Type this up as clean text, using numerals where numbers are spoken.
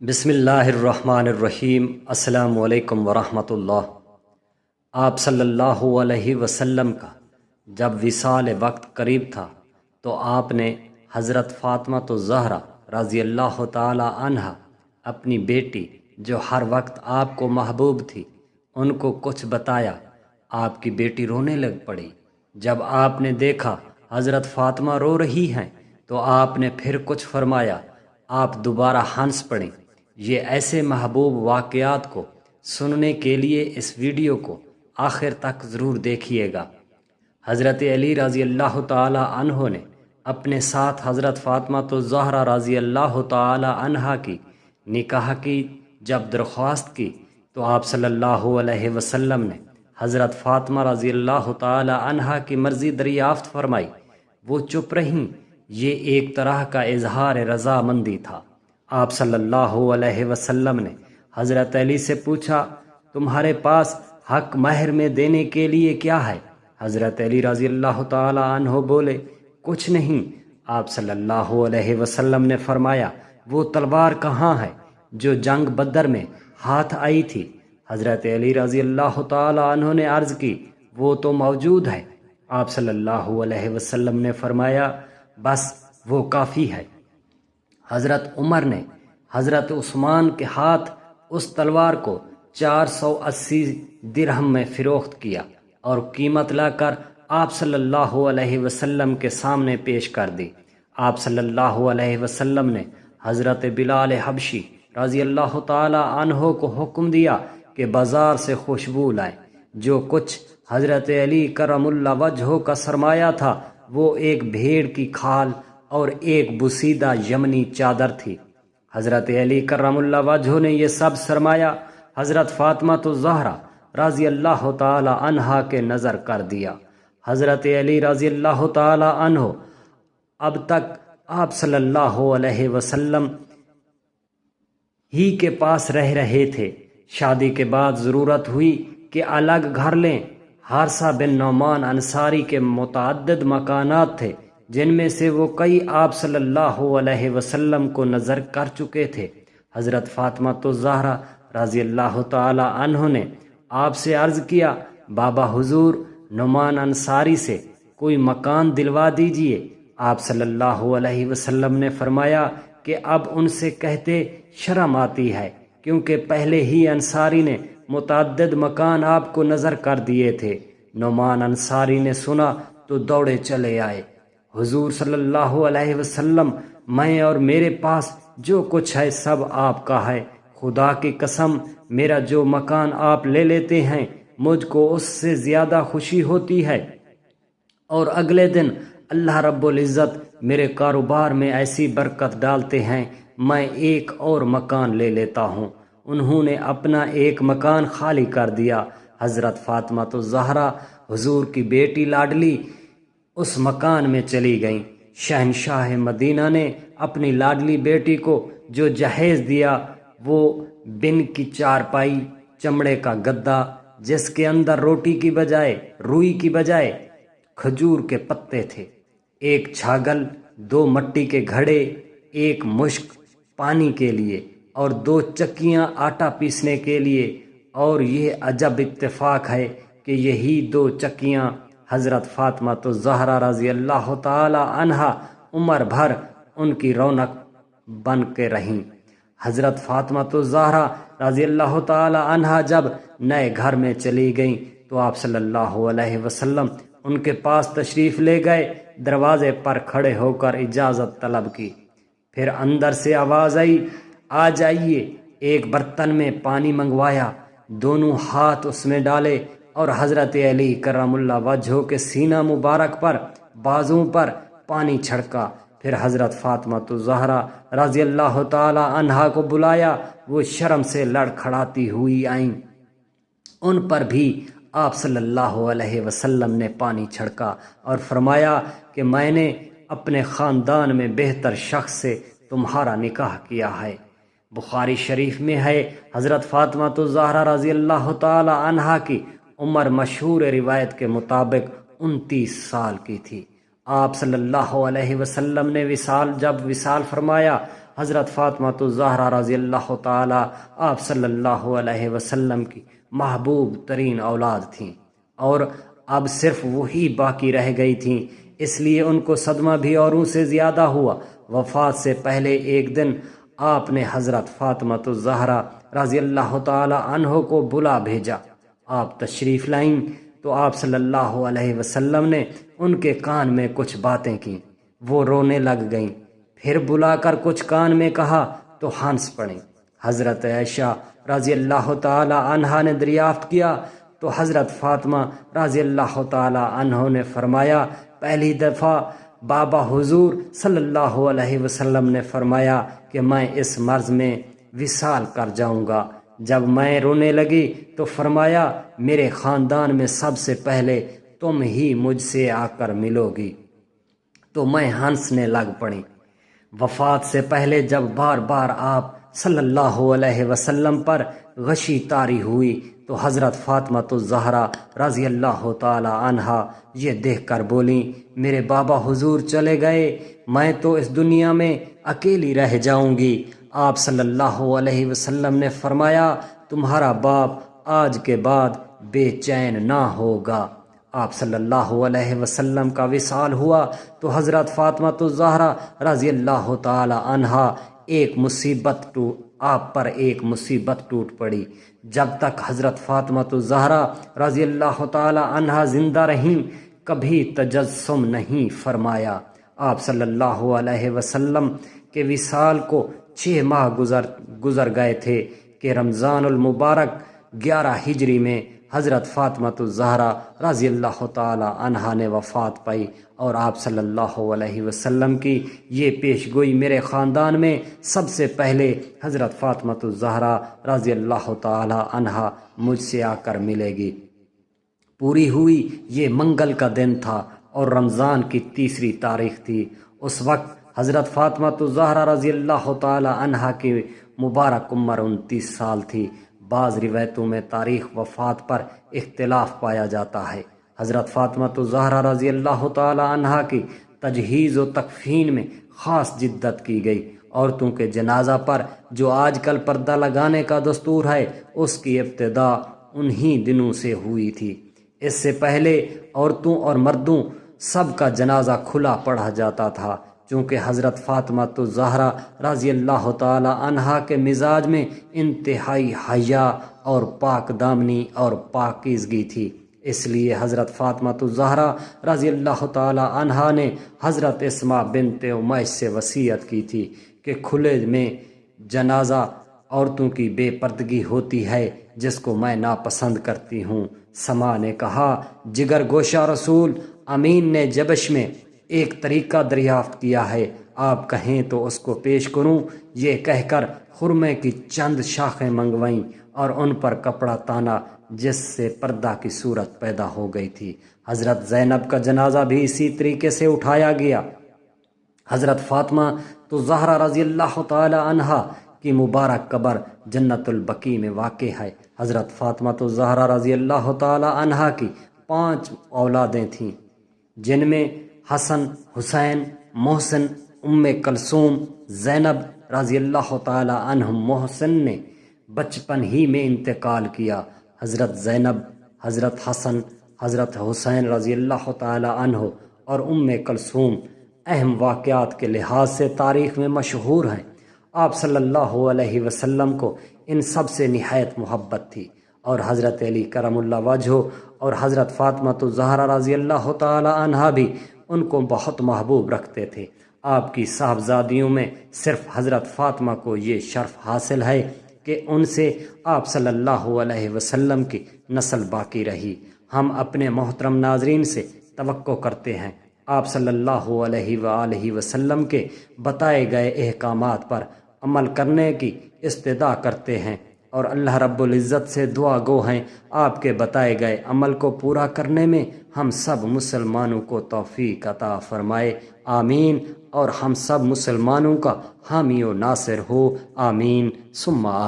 بسم اللہ الرحمن الرحیم۔ السلام علیکم ورحمۃ اللہ۔ آپ صلی اللہ علیہ وسلم کا جب وصال وقت قریب تھا تو آپ نے حضرت فاطمہ الزہرا رضی اللہ تعالی عنہا اپنی بیٹی جو ہر وقت آپ کو محبوب تھی ان کو کچھ بتایا۔ آپ کی بیٹی رونے لگ پڑی۔ جب آپ نے دیکھا حضرت فاطمہ رو رہی ہیں تو آپ نے پھر کچھ فرمایا۔ آپ دوبارہ ہنس پڑیں۔ یہ ایسے محبوب واقعات کو سننے کے لیے اس ویڈیو کو آخر تک ضرور دیکھیے گا۔ حضرت علی رضی اللہ تعالی عنہ نے اپنے ساتھ حضرت فاطمہ الزہرا رضی اللہ تعالی عنہا کی نکاح کی جب درخواست کی تو آپ صلی اللہ علیہ وسلم نے حضرت فاطمہ رضی اللہ تعالی عنہا کی مرضی دریافت فرمائی۔ وہ چپ رہیں۔ یہ ایک طرح کا اظہار رضامندی تھا۔ آپ صلی اللہ علیہ وسلم نے حضرت علی سے پوچھا، تمہارے پاس حق مہر میں دینے کے لیے کیا ہے؟ حضرت علی رضی اللہ تعالی عنہ بولے، کچھ نہیں۔ آپ صلی اللہ علیہ وسلم نے فرمایا، وہ تلوار کہاں ہے جو جنگ بدر میں ہاتھ آئی تھی؟ حضرت علی رضی اللہ تعالی عنہ نے عرض کی، وہ تو موجود ہے۔ آپ صلی اللہ علیہ وسلم نے فرمایا، بس وہ کافی ہے۔ حضرت عمر نے حضرت عثمان کے ہاتھ اس تلوار کو 480 درہم میں فروخت کیا اور قیمت لا کر آپ صلی اللہ علیہ وسلم کے سامنے پیش کر دی۔ آپ صلی اللہ علیہ وسلم نے حضرت بلال حبشی رضی اللہ تعالی عنہ کو حکم دیا کہ بازار سے خوشبو لائیں۔ جو کچھ حضرت علی کرم اللہ وجہہ کا سرمایہ تھا وہ ایک بھیڑ کی کھال اور ایک بسیدہ یمنی چادر تھی۔ حضرت علی کرم اللہ وجہہ نے یہ سب سرمایہ حضرت فاطمہ الزہرا رضی اللہ تعالی عنہا کے نظر کر دیا۔ حضرت علی رضی اللہ تعالی عنہ اب تک آپ صلی اللہ علیہ وسلم ہی کے پاس رہ رہے تھے۔ شادی کے بعد ضرورت ہوئی کہ الگ گھر لیں۔ حارثہ بن نعمان انصاری کے متعدد مکانات تھے جن میں سے وہ کئی آپ صلی اللہ علیہ وسلم کو نظر کر چکے تھے۔ حضرت فاطمہ الزہرا رضی اللہ تعالی عنہ نے آپ سے عرض کیا، بابا حضور نعمان انصاری سے کوئی مکان دلوا دیجئے۔ آپ صلی اللہ علیہ وسلم نے فرمایا کہ اب ان سے کہتے شرم آتی ہے، کیونکہ پہلے ہی انصاری نے متعدد مکان آپ کو نظر کر دیے تھے۔ نعمان انصاری نے سنا تو دوڑے چلے آئے، حضور صلی اللہ علیہ وسلم، میں اور میرے پاس جو کچھ ہے سب آپ کا ہے۔ خدا کی قسم، میرا جو مکان آپ لے لیتے ہیں مجھ کو اس سے زیادہ خوشی ہوتی ہے، اور اگلے دن اللہ رب العزت میرے کاروبار میں ایسی برکت ڈالتے ہیں میں ایک اور مکان لے لیتا ہوں۔ انہوں نے اپنا ایک مکان خالی کر دیا۔ حضرت فاطمہ الزہرا حضور کی بیٹی لاڈلی اس مکان میں چلی گئیں۔ شہنشاہ مدینہ نے اپنی لاڈلی بیٹی کو جو جہیز دیا وہ بن کی چارپائی، چمڑے کا گدا جس کے اندر روئی کی بجائے کھجور کے پتے تھے، ایک چھاگل، 2 مٹی کے گھڑے، ایک مشک پانی کے لیے اور 2 چکیاں آٹا پیسنے کے لیے۔ اور یہ عجب اتفاق ہے کہ یہی 2 چکیاں حضرت فاطمہ الزہرا رضی اللہ تعالی عنہا عمر بھر ان کی رونق بن کے رہیں۔ حضرت فاطمہ الزہرا رضی اللہ تعالی عنہا جب نئے گھر میں چلی گئیں تو آپ صلی اللہ علیہ وسلم ان کے پاس تشریف لے گئے۔ دروازے پر کھڑے ہو کر اجازت طلب کی۔ پھر اندر سے آواز آئی، آ جائیے۔ ایک برتن میں پانی منگوایا، دونوں ہاتھ اس میں ڈالے اور حضرت علی کرم اللہ وجہہ کے سینہ مبارک پر، بازوں پر پانی چھڑکا۔ پھر حضرت فاطمہ الزہرا رضی اللہ تعالی عنہا کو بلایا۔ وہ شرم سے لڑکھڑاتی ہوئی آئیں۔ ان پر بھی آپ صلی اللہ علیہ وسلم نے پانی چھڑکا اور فرمایا کہ میں نے اپنے خاندان میں بہتر شخص سے تمہارا نکاح کیا ہے۔ بخاری شریف میں ہے، حضرت فاطمہ الزہرا رضی اللہ تعالی عنہا کی عمر مشہور روایت کے مطابق 29 سال کی تھی۔ آپ صلی اللہ علیہ وسلم نے جب وصال فرمایا حضرت فاطمہ الزہرا رضی اللہ تعالی آپ صلی اللہ علیہ وسلم کی محبوب ترین اولاد تھیں، اور اب صرف وہی باقی رہ گئی تھیں، اس لیے ان کو صدمہ بھی اوروں سے زیادہ ہوا۔ وفات سے پہلے ایک دن آپ نے حضرت فاطمہ الزہرا رضی اللہ تعالی عنہ کو بلا بھیجا۔ آپ تشریف لائیں تو آپ صلی اللہ علیہ وسلم نے ان کے کان میں کچھ باتیں کیں، وہ رونے لگ گئیں۔ پھر بلا کر کچھ کان میں کہا تو ہنس پڑیں۔ حضرت عائشہ رضی اللہ تعالی عنہا نے دریافت کیا تو حضرت فاطمہ رضی اللہ تعالی عنہ نے فرمایا، پہلی دفعہ بابا حضور صلی اللہ علیہ وسلم نے فرمایا کہ میں اس مرض میں وصال کر جاؤں گا۔ جب میں رونے لگی تو فرمایا، میرے خاندان میں سب سے پہلے تم ہی مجھ سے آ کر ملو گی، تو میں ہنسنے لگ پڑی۔ وفات سے پہلے جب بار بار آپ صلی اللہ علیہ وسلم پر غشی طاری ہوئی تو حضرت فاطمہ الزہرا رضی اللہ تعالی عنہا یہ دیکھ کر بولیں، میرے بابا حضور چلے گئے، میں تو اس دنیا میں اکیلی رہ جاؤں گی۔ آپ صلی اللہ علیہ وسلم نے فرمایا، تمہارا باپ آج کے بعد بے چین نہ ہوگا۔ آپ صلی اللہ علیہ وسلم کا وصال ہوا تو حضرت فاطمہ الزہرا رضی اللہ تعالی عنہا آپ پر ایک مصیبت ٹوٹ پڑی۔ جب تک حضرت فاطمہ الزہرا رضی اللہ تعالی عنہا زندہ رہیں کبھی تجسم نہیں فرمایا۔ آپ صلی اللہ علیہ وسلم کے وصال کو 6 ماہ گزر گئے تھے کہ رمضان المبارک 11 ہجری میں حضرت فاطمہ الزہرا رضی اللہ تعالی عنہا نے وفات پائی، اور آپ صلی اللہ علیہ وسلم کی یہ پیش گوئی، میرے خاندان میں سب سے پہلے حضرت فاطمہ الزہرا رضی اللہ تعالی عنہا مجھ سے آ کر ملے گی، پوری ہوئی۔ یہ منگل کا دن تھا اور رمضان کی 3 تاریخ تھی۔ اس وقت حضرت فاطمہ الزہرا رضی اللہ تعالی عنہا کی مبارک عمر 29 سال تھی۔ بعض روایتوں میں تاریخ وفات پر اختلاف پایا جاتا ہے۔ حضرت فاطمہ الزہرا رضی اللہ تعالی عنہا کی تجہیز و تکفین میں خاص جدت کی گئی۔ عورتوں کے جنازہ پر جو آج کل پردہ لگانے کا دستور ہے، اس کی ابتدا انہی دنوں سے ہوئی تھی۔ اس سے پہلے عورتوں اور مردوں سب کا جنازہ کھلا پڑھا جاتا تھا، چونکہ حضرت فاطمہ الزہرا رضی اللہ تعالی عنہا کے مزاج میں انتہائی حیا اور پاک دامنی اور پاکیزگی تھی، اس لیے حضرت فاطمہ الزہرا رضی اللہ تعالی عنہا نے حضرت اسماء بنت امیس سے وصیت کی تھی کہ کھلے میں جنازہ عورتوں کی بے پردگی ہوتی ہے، جس کو میں ناپسند کرتی ہوں۔ سما نے کہا، جگر گوشہ رسول امین نے جبش میں ایک طریقہ دریافت کیا ہے، آپ کہیں تو اس کو پیش کروں۔ یہ کہہ کر خرمے کی چند شاخیں منگوائیں اور ان پر کپڑا تانا، جس سے پردہ کی صورت پیدا ہو گئی تھی۔ حضرت زینب کا جنازہ بھی اسی طریقے سے اٹھایا گیا۔ حضرت فاطمہ الزہرا رضی اللہ تعالی عنہا کی مبارک قبر جنت البقیع میں واقع ہے۔ حضرت فاطمہ الزہرا رضی اللہ تعالی عنہا کی 5 اولادیں تھیں، جن میں حسن، حسین، محسن، کلثوم، زینب رضی اللہ تعالی عنہم۔ محسن نے بچپن ہی میں انتقال کیا۔ حضرت زینب، حضرت حسن، حضرت حسین رضی اللہ تعالی عنہ اور کلثوم اہم واقعات کے لحاظ سے تاریخ میں مشہور ہیں۔ آپ صلی اللہ علیہ وسلم کو ان سب سے نہایت محبت تھی، اور حضرت علی کرم اللہ وجہہ اور حضرت فاطمہ الزہرا رضی اللہ تعالی عنہا بھی ان کو بہت محبوب رکھتے تھے۔ آپ کی صاحبزادیوں میں صرف حضرت فاطمہ کو یہ شرف حاصل ہے کہ ان سے آپ صلی اللہ علیہ وسلم کی نسل باقی رہی۔ ہم اپنے محترم ناظرین سے توقع کرتے ہیں آپ صلی اللہ علیہ وآلہ وسلم کے بتائے گئے احکامات پر عمل کرنے کی استدعا کرتے ہیں، اور اللہ رب العزت سے دعا گو ہیں آپ کے بتائے گئے عمل کو پورا کرنے میں ہم سب مسلمانوں کو توفیق عطا فرمائے، آمین، اور ہم سب مسلمانوں کا حامی و ناصر ہو، آمین ثم آمین۔